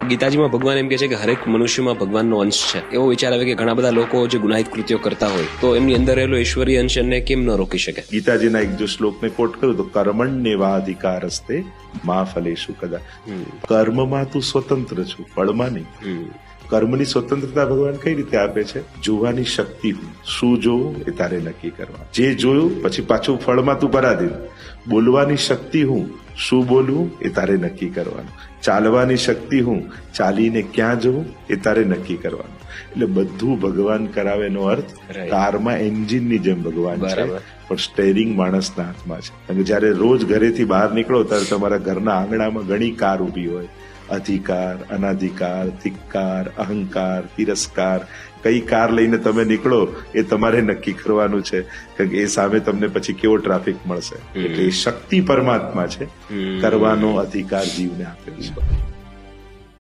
ગીતાજીમાં ભગવાન એમ કહે છે કે હરેક મનુષ્યમાં ભગવાનનો અંશ છે. એવો વિચાર આવે કે ઘણા બધા લોકો જે ગુનાહિત કૃત્યો કરતા હોય તો એમની અંદર રહેલો ઈશ્વરીય અંશ એમને કેમ ન રોકી શકે? ગીતાજીના એક જો શ્લોકને કોટ કરું તો કર્મણ્યેવાધિકારસ્તે મા ફલેષુ કદા. કર્મમાં તું સ્વતંત્ર છું, ફળમાં નહીં. કર્મની સ્વતંત્રતા ભગવાન કઈ રીતે આપે છે? જોવાની શક્તિ હું, શું જોવું એ તારે નક્કી કરવા. જે જોયું પછી પાછું ફળમાં તું પરાધીન. બોલવાની શક્તિ હું, શું બોલવું એ તારે નક્કી કરવાનું. ચાલવાની શક્તિ હું, ચાલીને ક્યાં જવું એ તારે નક્કી કરવાનું. એટલે બધું ભગવાન કરાવે નો અર્થ કારમાં એન્જિનની જેમ ભગવાન છે, પણ સ્ટેરિંગ માણસના હાથમાં છે. અને જયારે રોજ ઘરેથી બહાર નીકળો ત્યારે તમારા ઘરના આંગણામાં ઘણી કાર ઉભી હોય. અધિકાર, અનાધિકાર, ધિક્કાર, અહંકાર, તિરસ્કાર, કઈ કાર લઈને તમે નીકળો એ તમારે નક્કી કરવાનું છે, કારણ કે એ સામે તમને પછી કેવો ટ્રાફિક મળશે. એટલે એ શક્તિ પરમાત્મા છે, કરવાનો અધિકાર જીવને આપેલ છે.